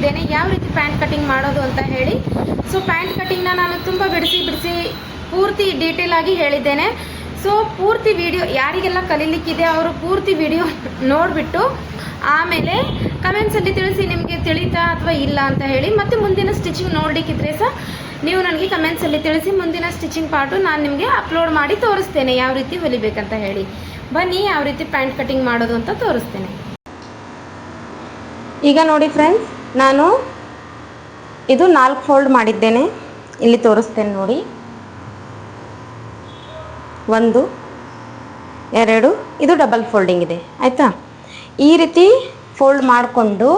ತೋರಿಸ್ತಿದ್ದೇನೆ ಯಾವ ರೀತಿ pant cutting ಮಾಡೋದು ಅಂತ ಹೇಳಿ. ಸೊ ಪ್ಯಾಂಟ್ ಕಟಿಂಗ್ನ ನಾನು ತುಂಬ ಬಿಡಿಸಿ ಪೂರ್ತಿ ಡೀಟೇಲ್ ಆಗಿ ಹೇಳಿದ್ದೇನೆ. ಸೊ ಪೂರ್ತಿ ವಿಡಿಯೋ ಯಾರಿಗೆಲ್ಲ ಕಲೀಲಿಕ್ಕಿದೆ ಅವರು ಪೂರ್ತಿ ವಿಡಿಯೋ ನೋಡಿಬಿಟ್ಟು ಆಮೇಲೆ ಕಮೆಂಟ್ಸಲ್ಲಿ ತಿಳಿಸಿ ನಿಮಗೆ ತಿಳಿತಾ ಅಥವಾ ಇಲ್ಲ ಅಂತ ಹೇಳಿ. ಮತ್ತು ಮುಂದಿನ ಸ್ಟಿಚಿಂಗ್ ನೋಡಲಿಕ್ಕಿದ್ರೆ ಸಹ ನೀವು ನನಗೆ ಕಮೆಂಟ್ಸಲ್ಲಿ ತಿಳಿಸಿ. ಮುಂದಿನ ಸ್ಟಿಚಿಂಗ್ ಪಾರ್ಟು ನಾನು ನಿಮಗೆ ಅಪ್ಲೋಡ್ ಮಾಡಿ ತೋರಿಸ್ತೇನೆ ಯಾವ ರೀತಿ ಹೊಲಿಬೇಕಂತ ಹೇಳಿ. ಬನ್ನಿ ಯಾವ ರೀತಿ ಪ್ಯಾಂಟ್ ಕಟಿಂಗ್ ಮಾಡೋದು ಅಂತ ತೋರಿಸ್ತೇನೆ. ಈಗ ನೋಡಿ ಫ್ರೆಂಡ್ಸ್, ನಾನು ಇದು 4 ಫೋಲ್ಡ್ ಮಾಡಿದ್ದೇನೆ. ಇಲ್ಲಿ ತೋರಿಸ್ತೇನೆ ನೋಡಿ. 1 2 ಇದು ಡಬಲ್ ಫೋಲ್ಡಿಂಗ್ ಇದೆ ಆಯಿತಾ. ಈ ರೀತಿ ಫೋಲ್ಡ್ ಮಾಡಿಕೊಂಡು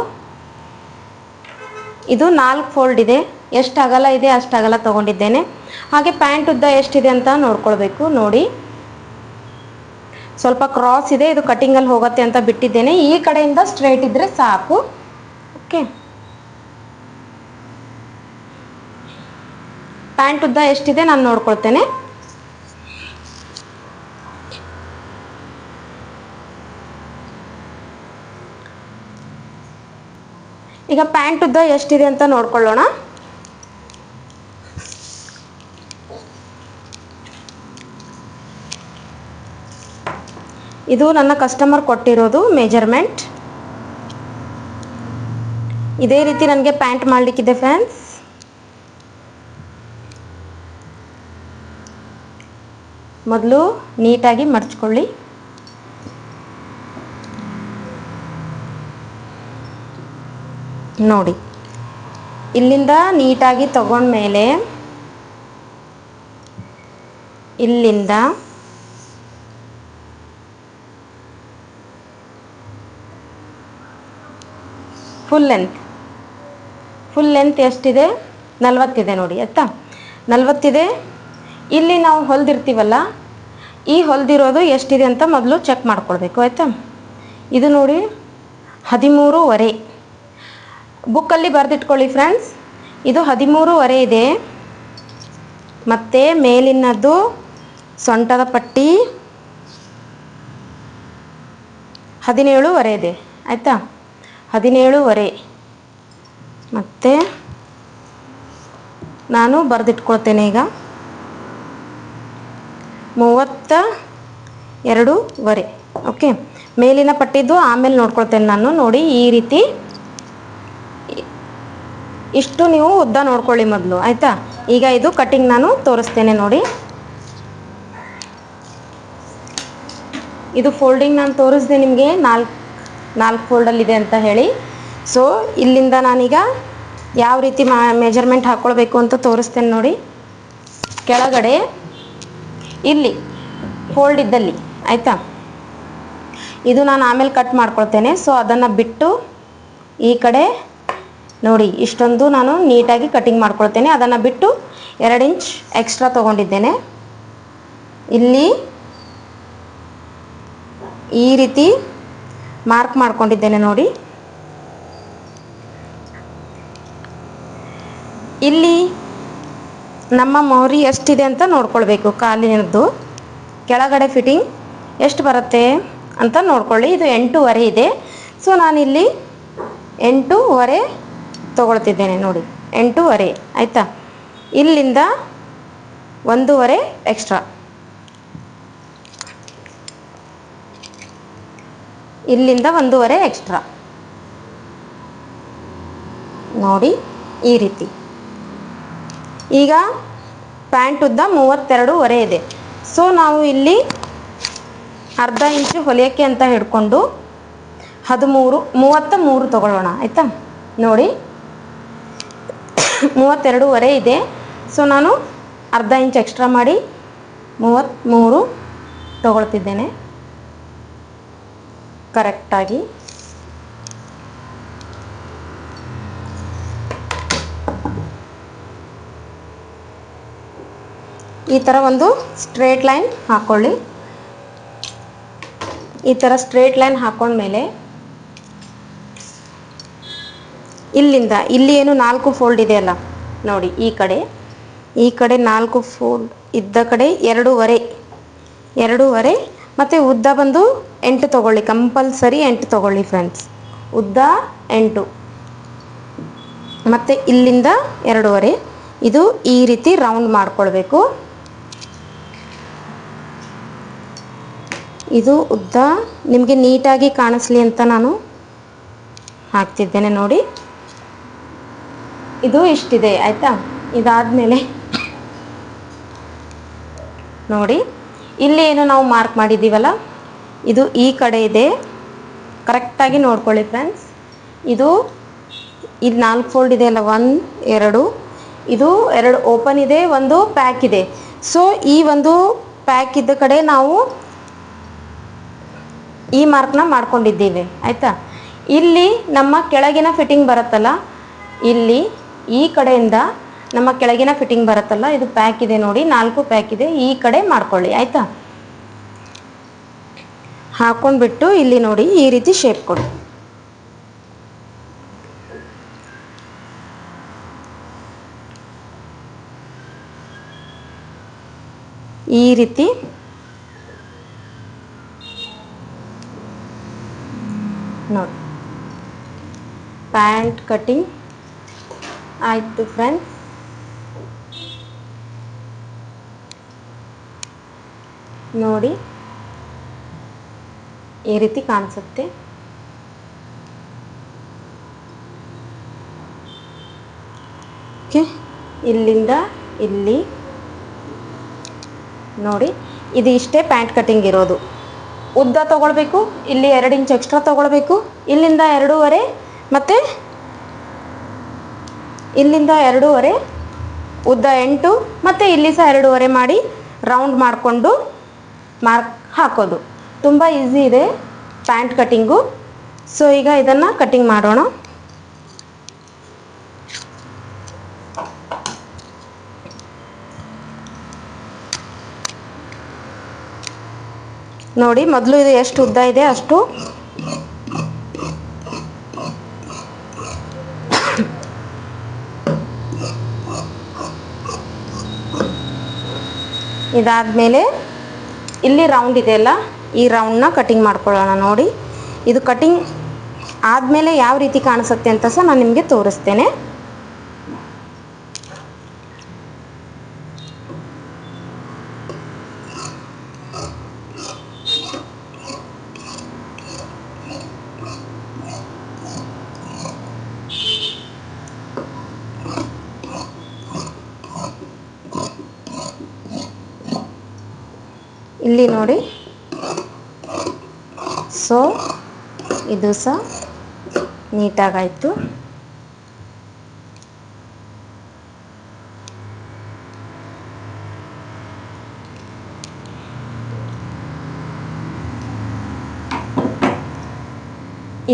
ಇದು 4 ಫೋಲ್ಡ್ ಇದೆ. ಎಷ್ಟು ಅಗಲ ಇದೆ ಅಷ್ಟು ಅಗಲ ತೊಗೊಂಡಿದ್ದೇನೆ. ಹಾಗೆ ಪ್ಯಾಂಟ್ ಉದ್ದ ಎಷ್ಟಿದೆ ಅಂತ ನೋಡ್ಕೊಳ್ಬೇಕು. ನೋಡಿ ಸ್ವಲ್ಪ ಕ್ರಾಸ್ ಇದೆ, ಇದು ಕಟಿಂಗಲ್ಲಿ ಹೋಗುತ್ತೆ ಅಂತ ಬಿಟ್ಟಿದ್ದೇನೆ. ಈ ಕಡೆಯಿಂದ ಸ್ಟ್ರೈಟ್ ಇದ್ದರೆ ಸಾಕು. ಓಕೆ, ಪ್ಯಾಂಟ್ ಉದ್ದ ಎಷ್ಟಿದೆ ನಾನು ನೋಡ್ಕೊಳ್ತೇನೆ. ಈಗ ಪ್ಯಾಂಟ್ ಉದ್ದ ಎಷ್ಟಿದೆ ಅಂತ ನೋಡ್ಕೊಳ್ಳೋಣ. ಇದು ನನ್ನ ಕಸ್ಟಮರ್ ಕೊಟ್ಟಿರೋದು ಮೆಜರ್ಮೆಂಟ್. ಇದೇ ರೀತಿ ನನಗೆ ಪ್ಯಾಂಟ್ ಮಾಡಲಿಕ್ಕಿದೆ ಫ್ರೆಂಡ್ಸ್. ಮೊದಲು ನೀಟಾಗಿ ಮಡಚ್ಕೊಳ್ಳಿ. ನೋಡಿ, ಇಲ್ಲಿಂದ ನೀಟಾಗಿ ತಗೊಂಡ್ಮೇಲೆ ಇಲ್ಲಿಂದ ಫುಲ್ ಲೆಂತ್ ಎಷ್ಟಿದೆ? 40 ಇದೆ ನೋಡಿ ಆಯ್ತಾ. 40 ಇದೆ. ಇಲ್ಲಿ ನಾವು ಹೊಲ್ದಿರ್ತೀವಲ್ಲ, ಈ ಹೊಲ್ದಿರೋದು ಎಷ್ಟಿದೆ ಅಂತ ಮೊದಲು ಚೆಕ್ ಮಾಡ್ಕೊಳ್ಬೇಕು ಆಯಿತಾ. ಇದು ನೋಡಿ 13.5. ಬುಕ್ಕಲ್ಲಿ ಬರೆದಿಟ್ಕೊಳ್ಳಿ ಫ್ರೆಂಡ್ಸ್. ಇದು 13.5 ಇದೆ. ಮತ್ತು ಮೇಲಿನದ್ದು ಸೊಂಟದ ಪಟ್ಟಿ 17.5 ಇದೆ ಆಯಿತಾ. 17.5 ಮತ್ತು ನಾನು ಬರೆದಿಟ್ಕೊಳ್ತೇನೆ ಈಗ 32.5. ಓಕೆ, ಮೇಲಿನ ಪಟ್ಟಿದ್ದು ಆಮೇಲೆ ನೋಡ್ಕೊಳ್ತೇನೆ ನಾನು. ನೋಡಿ ಈ ರೀತಿ ಇಷ್ಟು ನೀವು ಉದ್ದ ನೋಡ್ಕೊಳ್ಳಿ ಮೊದಲು ಆಯಿತಾ. ಈಗ ಇದು ಕಟಿಂಗ್ ನಾನು ತೋರಿಸ್ತೇನೆ ನೋಡಿ. ಇದು ಫೋಲ್ಡಿಂಗ್ ನಾನು ತೋರಿಸ್ದೆ ನಿಮಗೆ 4 ಫೋಲ್ಡಲ್ಲಿದೆ ಅಂತ ಹೇಳಿ. ಸೊ ಇಲ್ಲಿಂದ ನಾನೀಗ ಯಾವ ರೀತಿ ಮೆಜರ್ಮೆಂಟ್ ಹಾಕ್ಕೊಳ್ಬೇಕು ಅಂತ ತೋರಿಸ್ತೇನೆ ನೋಡಿ. ಕೆಳಗಡೆ ಇಲ್ಲಿ ಫೋಲ್ಡ್ ಇದ್ದಲ್ಲಿ ಆಯಿತಾ. ಇದು ನಾನು ಆಮೇಲೆ ಕಟ್ ಮಾಡ್ಕೊಳ್ತೇನೆ. ಸೊ ಅದನ್ನು ಬಿಟ್ಟು ಈ ಕಡೆ ನೋಡಿ ಇಷ್ಟೊಂದು ನಾನು ನೀಟಾಗಿ ಕಟಿಂಗ್ ಮಾಡ್ಕೊಳ್ತೇನೆ. ಅದನ್ನು ಬಿಟ್ಟು 2 ಇಂಚ್ ಎಕ್ಸ್ಟ್ರಾ ತೊಗೊಂಡಿದ್ದೇನೆ. ಇಲ್ಲಿ ಈ ರೀತಿ ಮಾರ್ಕ್ ಮಾಡ್ಕೊಂಡಿದ್ದೇನೆ ನೋಡಿ. ಇಲ್ಲಿ ನಮ್ಮ ಮೋರಿ ಎಷ್ಟಿದೆ ಅಂತ ನೋಡ್ಕೊಳ್ಬೇಕು. ಕಾಲಿನದ್ದು ಕೆಳಗಡೆ ಫಿಟ್ಟಿಂಗ್ ಎಷ್ಟು ಬರುತ್ತೆ ಅಂತ ನೋಡ್ಕೊಳ್ಳಿ. ಇದು 8.5 ಇದೆ. ಸೊ ನಾನಿಲ್ಲಿ 8.5 ತೊಗೊಳ್ತಿದ್ದೇನೆ ನೋಡಿ. 8.5 ಆಯಿತಾ. ಇಲ್ಲಿಂದ 1.5 ಎಕ್ಸ್ಟ್ರಾ. ಇಲ್ಲಿಂದ 1.5 ಎಕ್ಸ್ಟ್ರಾ ನೋಡಿ ಈ ರೀತಿ. ಈಗ ಪ್ಯಾಂಟ್ ಉದ್ದ 32.5 ಇದೆ. ಸೊ ನಾವು ಇಲ್ಲಿ ಅರ್ಧ ಇಂಚು ಹೊಲಿಯೋಕ್ಕೆ ಅಂತ ಹಿಡ್ಕೊಂಡು 33 ತಗೊಳ್ಳೋಣ ಆಯಿತಾ. ನೋಡಿ 32.5 ಇದೆ. ಸೊ ನಾನು ಅರ್ಧ ಇಂಚ್ ಎಕ್ಸ್ಟ್ರಾ ಮಾಡಿ 33 ತಗೊಳ್ತಿದ್ದೇನೆ ಕರೆಕ್ಟಾಗಿ. ಈ ಥರ ಒಂದು ಸ್ಟ್ರೇಟ್ ಲೈನ್ ಹಾಕ್ಕೊಳ್ಳಿ. ಈ ಥರ ಸ್ಟ್ರೇಟ್ ಲೈನ್ ಹಾಕ್ಕೊಂಡ್ಮೇಲೆ ಇಲ್ಲಿಂದ ಇಲ್ಲಿ ಏನು 4 ಫೋಲ್ಡ್ ಇದೆಯಲ್ಲ ನೋಡಿ, ಈ ಕಡೆ 4 ಫೋಲ್ಡ್ ಇದ್ದ ಕಡೆ 2.5 ಮತ್ತು ಉದ್ದ ಬಂದು 8 ತೊಗೊಳ್ಳಿ. ಕಂಪಲ್ಸರಿ 8 ತೊಗೊಳ್ಳಿ ಫ್ರೆಂಡ್ಸ್. ಉದ್ದ 8. ಮತ್ತು ಇಲ್ಲಿಂದ 2.5 ಇದು ಈ ರೀತಿ ರೌಂಡ್ ಮಾಡ್ಕೊಳ್ಬೇಕು. ಇದು ಉದ್ದ ನಿಮಗೆ ನೀಟಾಗಿ ಕಾಣಿಸ್ಲಿ ಅಂತ ನಾನು ಹಾಕ್ತಿದ್ದೇನೆ ನೋಡಿ. ಇದು ಇಷ್ಟಿದೆ ಆಯಿತಾ. ಇದಾದಮೇಲೆ ನೋಡಿ ಇಲ್ಲಿ ಏನು ನಾವು ಮಾರ್ಕ್ ಮಾಡಿದ್ದೀವಲ್ಲ ಇದು ಈ ಕಡೆ ಇದೆ, ಕರೆಕ್ಟಾಗಿ ನೋಡ್ಕೊಳ್ಳಿ ಫ್ರೆಂಡ್ಸ್. ಇದು 4 ಫೋಲ್ಡ್ ಇದೆ ಅಲ್ಲ, 1 2 ಇದು 2 ಓಪನ್ ಇದೆ, 1 ಪ್ಯಾಕ್ ಇದೆ. ಸೊ ಈ ಒಂದು ಪ್ಯಾಕ್ ಇದ್ದ ಕಡೆ ನಾವು ಈ ಮಾರ್ಕ್ನ ಮಾಡ್ಕೊಂಡಿದ್ದೀವಿ ಆಯಿತಾ. ಇಲ್ಲಿ ನಮ್ಮ ಕೆಳಗಿನ ಫಿಟ್ಟಿಂಗ್ ಬರುತ್ತಲ್ಲ, ಇಲ್ಲಿ ಈ ಕಡೆಯಿಂದ ನಮ್ಮ ಕೆಳಗಿನ ಫಿಟ್ಟಿಂಗ್ ಬರುತ್ತಲ್ಲ, ಇದು ಪ್ಯಾಕ್ ಇದೆ ನೋಡಿ, 4 ಪ್ಯಾಕ್ ಇದೆ, ಈ ಕಡೆ ಮಾಡ್ಕೊಳ್ಳಿ ಆಯಿತಾ. ಹಾಕೊಂಡ್ಬಿಟ್ಟು ಇಲ್ಲಿ ನೋಡಿ ಈ ರೀತಿ ಶೇಪ್ ಕೊಡಿ. ಈ ರೀತಿ ನೋಡಿ ಪ್ಯಾಂಟ್ ಕಟಿಂಗ್ ಆಯಿತು ಫ್ರೆಂಡ್ಸ್. ನೋಡಿ ಈ ರೀತಿ ಕಾಣಿಸುತ್ತೆ. ಓಕೆ, ಇಲ್ಲಿಂದ ಇಲ್ಲಿ ನೋಡಿ ಇದು ಇಷ್ಟೇ ಪ್ಯಾಂಟ್ ಕಟಿಂಗ್ ಇರೋದು. ಉದ್ದ ತೊಗೊಳ್ಬೇಕು, ಇಲ್ಲಿ 2 ಇಂಚ್ ಎಕ್ಸ್ಟ್ರಾ ತೊಗೊಳ್ಬೇಕು, ಇಲ್ಲಿಂದ 2.5 ಮತ್ತು ಇಲ್ಲಿಂದ 2.5 ಉದ್ದ 8 ಮತ್ತು ಇಲ್ಲಿ ಸಹ 2.5 ಮಾಡಿ ರೌಂಡ್ ಮಾಡಿಕೊಂಡು ಮಾರ್ಕ್ ಹಾಕೋದು. ತುಂಬ ಈಸಿ ಇದೆ ಪ್ಯಾಂಟ್ ಕಟ್ಟಿಂಗು. ಸೊ ಈಗ ಇದನ್ನು ಕಟ್ಟಿಂಗ್ ಮಾಡೋಣ. ನೋಡಿ ಮೊದಲು ಇದು ಎಷ್ಟು ಉದ್ದ ಇದೆ ಅಷ್ಟು ಇದಾದಮೇಲೆ ಇಲ್ಲಿ ರೌಂಡ್ ಇದೆಯಲ್ಲ, ಈ ರೌಂಡ್ನ ಕಟಿಂಗ್ ಮಾಡ್ಕೊಳ್ಳೋಣ. ನೋಡಿ ಇದು ಕಟಿಂಗ್ ಆದಮೇಲೆ ಯಾವ ರೀತಿ ಕಾಣಿಸುತ್ತೆ ಅಂತ ಸಹ ನಾನು ನಿಮಗೆ ತೋರಿಸ್ತೇನೆ. ಇಲ್ಲಿ ನೋಡಿ, ಸೊ ಇದು ಸಹ ನೀಟಾಗಾಯಿತು.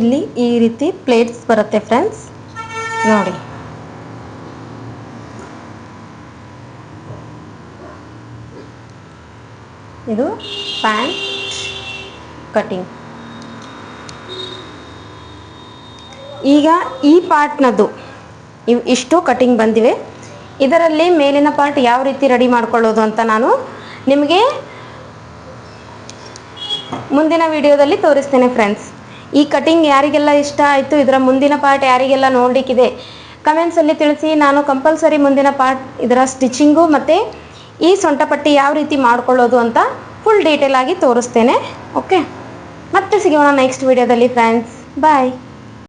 ಇಲ್ಲಿ ಈ ರೀತಿ ಪ್ಲೇಟ್ಸ್ ಬರುತ್ತೆ ಫ್ರೆಂಡ್ಸ್ ನೋಡಿ. ಇದು ಪ್ಯಾಂಟ್ ಕಟಿಂಗ್. ಈಗ ಈ ಪಾರ್ಟ್ನದ್ದು ಇಷ್ಟು ಕಟಿಂಗ್ ಬಂದಿವೆ. ಇದರಲ್ಲಿ ಮೇಲಿನ ಪಾರ್ಟ್ ಯಾವ ರೀತಿ ರೆಡಿ ಮಾಡ್ಕೊಳ್ಳೋದು ಅಂತ ನಾನು ನಿಮಗೆ ಮುಂದಿನ ವಿಡಿಯೋದಲ್ಲಿ ತೋರಿಸ್ತೇನೆ ಫ್ರೆಂಡ್ಸ್. ಈ ಕಟಿಂಗ್ ಯಾರಿಗೆಲ್ಲ ಇಷ್ಟ ಆಯಿತು, ಇದರ ಮುಂದಿನ ಪಾರ್ಟ್ ಯಾರಿಗೆಲ್ಲ ನೋಡಲಿಕ್ಕಿದೆ ಕಮೆಂಟ್ಸಲ್ಲಿ ತಿಳಿಸಿ. ನಾನು ಕಂಪಲ್ಸರಿ ಮುಂದಿನ ಪಾರ್ಟ್ ಇದರ ಸ್ಟಿಚಿಂಗು ಮತ್ತು ಈ ಸೊಂಟಪಟ್ಟಿ ಯಾವ ರೀತಿ ಮಾಡ್ಕೊಳ್ಳೋದು ಅಂತ ಫುಲ್ ಡೀಟೇಲ್ ಆಗಿ ತೋರಿಸ್ತೇನೆ. ಓಕೆ, ಮತ್ತೆ ಸಿಗೋಣ ನೆಕ್ಸ್ಟ್ ವಿಡಿಯೋದಲ್ಲಿ ಫ್ರೆಂಡ್ಸ್. ಬಾಯ್.